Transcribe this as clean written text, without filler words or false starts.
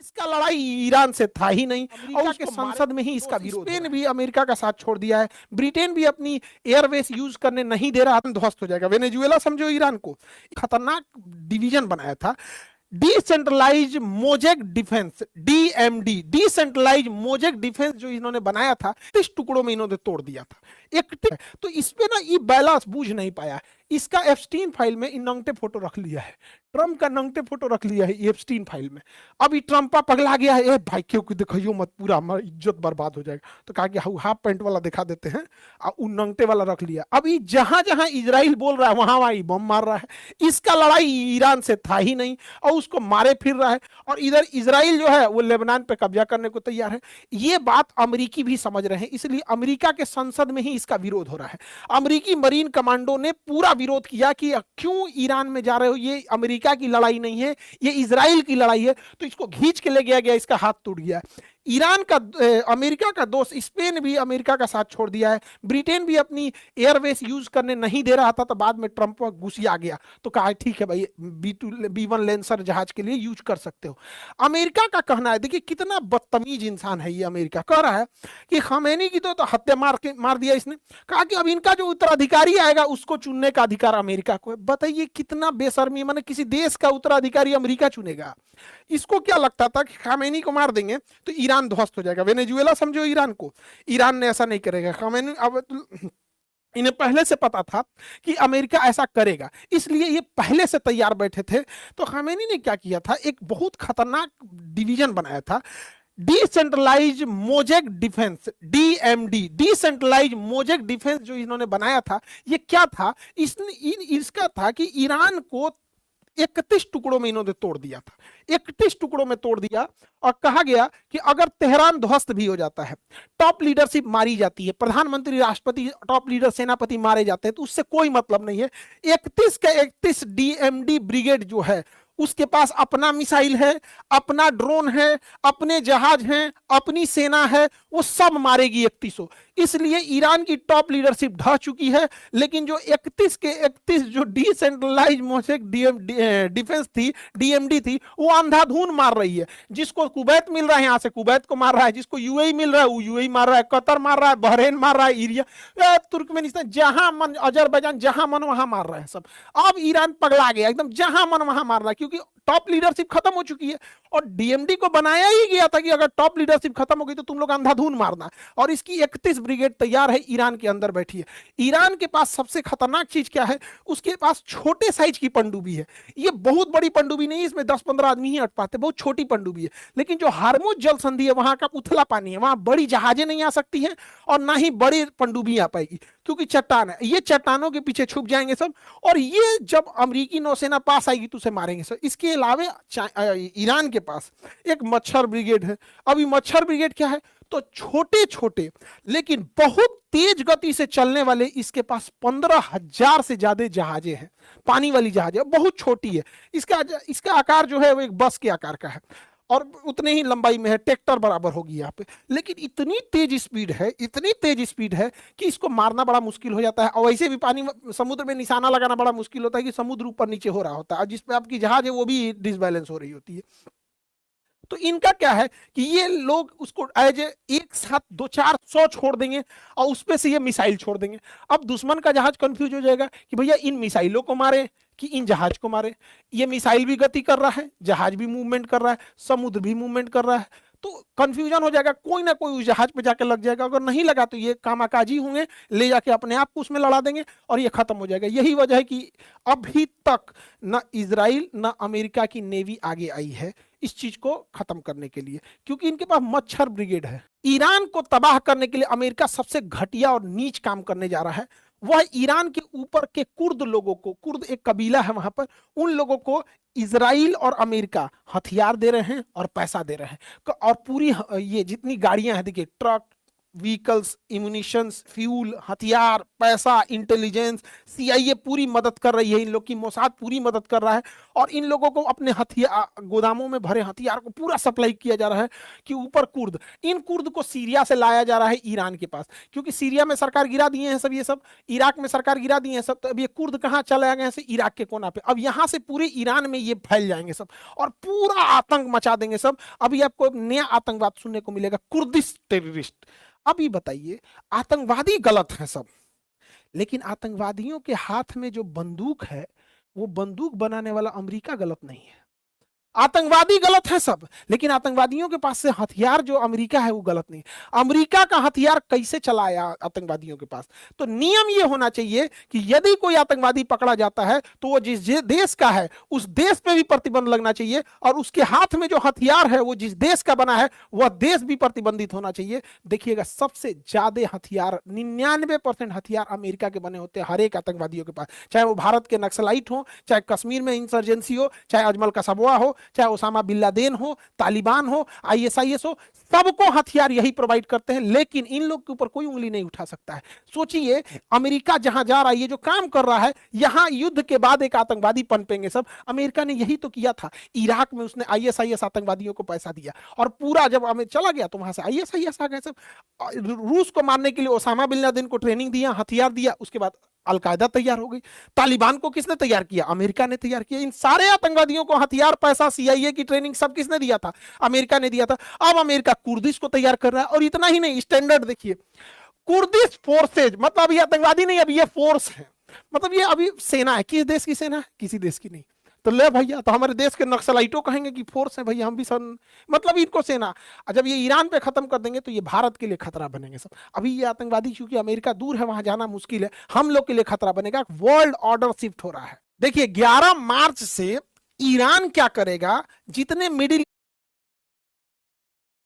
इसका लड़ाई ईरान से था ही नहीं और उसके संसद में ही इसका विरोध। स्पेन भी अमेरिका का साथ छोड़ दिया है, ब्रिटेन भी अपनी एयरवेस यूज करने नहीं दे रहा, ध्वस्त हो जाएगा। वेनेजुएला समझो ईरान को खतरनाक डिवीजन बनाया था, decentralise mosaic defence, DMD, decentralise mosaic defence जो इन्होंने बनाया था 30 टुकड़ों में इन्होंने तोड़ दिया था एक। तो इसपे ना ये बैलेंस बूझ नहीं पाया। इसका एप्स्टीन फाइल में इन नंगटे फोटो रख लिया है, ट्रम्प का नंगटे फोटो रख लिया है एप्स्टीन फाइल में। अब ये ट्रम्पा पगला गया है, ए भाई क्यों दिखाइयो मत, पूरा हमारा इज्जत बर्बाद हो जाएगा। तो कहा कि हाफ पैंट वाला दिखा देते हैं, उन नंगटे वाला रख लिया। अब ये जहां जहां इजराइल बोल रहा है वहां वहां बम मार रहा है। इसका लड़ाई ईरान से था ही नहीं और उसको मारे फिर रहा है। और इधर इजराइल जो है वो लेबनान पे कब्जा करने को तैयार है। ये बात अमेरिकी भी समझ रहे हैं, इसलिए अमेरिका के संसद में ही इसका विरोध हो रहा है। अमेरिकी मरीन कमांडो ने पूरा विरोध किया कि क्यों ईरान में जा रहे हो, ये अमेरिका की लड़ाई नहीं है, ये इजराइल की लड़ाई है। तो इसको खींच के ले गया गया, इसका हाथ टूट गया। ईरान का अमेरिका का दोस्त स्पेन भी अमेरिका का साथ छोड़ दिया है, ब्रिटेन भी अपनी एयरवेस यूज करने नहीं दे रहा था। तो बाद में ट्रंप घुसिया गया तो कहा ठीक है भाई B1 लेंसर जहाज के लिए यूज कर सकते हो। अमेरिका का कहना है, देखिए कितना बदतमीज इंसान है ये। अमेरिका कह रहा है कि खमेनी की तो हत्या मार दिया इसने, कहा कि अब इनका जो उत्तराधिकारी आएगा उसको चुनने का अधिकार अमेरिका को है। बताइए कितना बेशर्मी, माने किसी देश का उत्तराधिकारी अमेरिका चुनेगा। इसको क्या लगता था कि खामेनी को मार देंगे तो ईरान ध्वस्त हो जाएगा। वेनेजुएला समझो ईरान को, ईरान ने ऐसा नहीं करेगा। खामेनी अब इन्हें पहले से पता था कि अमेरिका ऐसा करेगा, इसलिए ये पहले से तैयार बैठे थे। तो खामेनी ने क्या किया था, एक बहुत खतरनाक डिवीजन बनाया था, decentralise mosaic defence, DMD, decentralise mosaic defence जो इन्होंने बनाया था। ये क्या था, इसका था कि ईरान को 31 टुकड़ों में इन्होंने तोड़ दिया था, 31 टुकड़ों में तोड़ दिया। और कहा गया कि अगर तेहरान ध्वस्त भी हो जाता है, टॉप लीडरशिप मारी जाती है, प्रधानमंत्री, राष्ट्रपति, टॉप लीडर, सेनापति मारे जाते हैं, तो उससे कोई मतलब नहीं है। 31 का 31 डीएमडी ब्रिगेड जो है उसके पास अपना मिसाइल है, अपना ड्रोन है, अपने जहाज हैं, अपनी सेना है, वो सब मारेगी 3100। इसलिए ईरान की टॉप लीडरशिप ढह चुकी है। लेकिन जो 31 के 31 जो डिसेंट्रलाइज मोजेक डिफेंस थी, डीएमडी थी, वो अंधाधुन मार रही है। जिसको कुवैत मिल रहा है यहाँ से कुवैत को मार रहा है, जिसको यूएई मिल रहा है वो यूएई मार रहा है, कतर मार रहा है, बहरीन मार रहा है, इरिया, तुर्कमेनिस्तान, जहां मन, अजरबैजान, जहां मन वहां मार रहा है सब। अब ईरान पगला गया एकदम, जहां मन वहां मार रहा है, क्योंकि टॉप लीडरशिप खत्म हो चुकी है। और डीएमडी को बनाया ही गया था कि अगर टॉप लीडरशिप खत्म हो गई तो तुम लोग अंधाधुन मारना। और इसकी 31 ब्रिगेड तैयार है, ईरान के अंदर बैठी है। ईरान के पास सबसे खतरनाक चीज क्या है, उसके पास छोटे साइज की पनडुब्बी है। ये बहुत बड़ी पनडुब्बी नहीं, इसमें 10-15 आदमी ही अट पाते, बहुत छोटी पनडुब्बी है। लेकिन जो हार्मुज जल संधि है वहां का उथला पानी है, वहां बड़ी जहाजें नहीं आ सकती हैं और ना ही बड़ी पनडुब्बी आ पाएगी, क्योंकि चट्टान है। ये चट्टानों के पीछे छुप जाएंगे सब, और ये जब अमेरिकी नौसेना पास आएगी तो उसे मारेंगे सब। इसके अलावा ईरान के पास एक मच्छर ब्रिगेड है। अभी मच्छर ब्रिगेड क्या है, तो छोटे छोटे लेकिन बहुत तेज गति से चलने वाले इसके पास 15,000 से ज्यादा जहाजें हैं, पानी वाली जहाजें, बहुत छोटी है। इसका आकार जो है वो एक बस के आकार का है और उतने ही लंबाई में है, ट्रैक्टर बराबर होगी यहाँ पे। लेकिन इतनी तेज स्पीड है, इतनी तेज स्पीड है कि इसको मारना बड़ा मुश्किल हो जाता है। और वैसे भी पानी, समुद्र में निशाना लगाना बड़ा मुश्किल होता है कि समुद्र ऊपर नीचे हो रहा होता है, जिस पे आपकी जहाज है वो भी डिसबैलेंस हो रही होती है। तो इनका क्या है कि ये लोग उसको एज एक साथ 200-400 छोड़ देंगे और उस पे से ये मिसाइल छोड़ देंगे। अब दुश्मन का जहाज कंफ्यूज हो जाएगा कि भैया इन मिसाइलों को मारे कि इन जहाज को मारे। ये मिसाइल भी गति कर रहा है, जहाज भी मूवमेंट कर रहा है, समुद्र भी मूवमेंट कर रहा है, तो कंफ्यूजन हो जाएगा। कोई ना कोई उस जहाज पे जाके लग जाएगा, अगर नहीं लगा तो ये कामाकाजी होंगे, ले जाके अपने आप को उसमें लड़ा देंगे और ये खत्म हो जाएगा। यही वजह है कि अभी तक ना इजराइल ना अमेरिका की नेवी आगे आई है इस चीज को खत्म करने के लिए, क्योंकि इनके पास मच्छर ब्रिगेड है। ईरान को तबाह करने के लिए अमेरिका सबसे घटिया और नीच काम करने जा रहा है। वह ईरान के ऊपर के कुर्द लोगों को, कुर्द एक कबीला है वहां पर, उन लोगों को इजराइल और अमेरिका हथियार दे रहे हैं और पैसा दे रहे हैं। और पूरी ये जितनी गाड़ियां हैं, देखिए ट्रक व्हीकल्स, इम्यूनिशंस, फ्यूल, हथियार, पैसा, इंटेलिजेंस, सीआईए पूरी मदद कर रही है इन लोग की, मोसाद पूरी मदद कर रहा है, और इन लोगों को अपने हथियार गोदामों में भरे हथियार को पूरा सप्लाई किया जा रहा है। कि ऊपर कुर्द, इन कुर्द को सीरिया से लाया जा रहा है ईरान के पास, क्योंकि सीरिया में सरकार गिरा दिए हैं सब, ये सब इराक में सरकार गिरा दिए हैं सब, तो अब ये कुर्द कहाँ चले गए हैं? इराक के कोना पे। अब यहां से पूरे ईरान में ये फैल जाएंगे सब और पूरा आतंक मचा देंगे सब। अभी आपको नया आतंकवाद सुनने को मिलेगा, कुर्दिश टेररिस्ट। अभी बताइए, आतंकवादी गलत है सब, लेकिन आतंकवादियों के हाथ में जो बंदूक है, वो बंदूक बनाने वाला अमेरिका गलत नहीं है। आतंकवादी गलत है सब, लेकिन आतंकवादियों के पास से हथियार जो अमेरिका है वो गलत नहीं। अमेरिका का हथियार कैसे चलाया आतंकवादियों के पास? तो नियम ये होना चाहिए कि यदि कोई आतंकवादी पकड़ा जाता है तो वो जिस देश का है उस देश पे भी प्रतिबंध लगना चाहिए, और उसके हाथ में जो हथियार है वो जिस देश का बना है वह देश भी प्रतिबंधित होना चाहिए। देखिएगा, सबसे ज्यादा हथियार 99% हथियार अमेरिका के बने होते हैं हर एक आतंकवादियों के पास, चाहे वो भारत के नक्सलाइट हो, चाहे कश्मीर में इंसर्जेंसी हो, चाहे अजमल कसाबवा हो, चाहे ओसामा बिन लादेन हो, तालिबान हो, आईएसआईएस हो, सबको हथियार यही प्रोवाइड करते हैं। लेकिन इन लोग के ऊपर कोई उंगली नहीं उठा सकता है। सोचिए, अमेरिका जहां जा रहा है, ये जो काम कर रहा है, यहां युद्ध के बाद एक आतंकवादी पनपेंगे सब। अमेरिका ने यही तो किया था, इराक में उसने आईएसआईएस आतंकवादियों को पैसा दिया, और पूरा जब हमें चला गया तो वहां से आईएसआईएस आ गए सब। रूस को मारने के लिए ओसामा बिन लादेन को ट्रेनिंग दिया, हथियार दिया, उसके बाद अलकायदा तैयार हो गई। तालिबान को किसने तैयार किया? अमेरिका ने तैयार किया। इन सारे आतंकवादियों को हथियार, पैसा, सीआईए की ट्रेनिंग सब किसने दिया था? अमेरिका ने दिया था। अब अमेरिका कुर्दिश को तैयार कर रहा है, और इतना ही नहीं, स्टैंडर्ड देखिए, कुर्दिश फोर्सेज, मतलब ये आतंकवादी नहीं, अब ये फोर्स है, मतलब ये अभी सेना है। किस देश की सेना है? किसी देश की नहीं। तो ले भैया, तो हमारे देश के नक्सलाइटों कहेंगे कि फोर्स है भैया, हम भी मतलब इनको सेना। जब ये ईरान पे खत्म कर देंगे तो ये भारत के लिए खतरा बनेंगे सब। अभी ये आतंकवादी, क्योंकि अमेरिका दूर है, वहां जाना मुश्किल है, हम लोग के लिए खतरा बनेगा। वर्ल्ड ऑर्डर शिफ्ट हो रहा है। देखिए, 11 मार्च से ईरान क्या करेगा, जितने मिडिल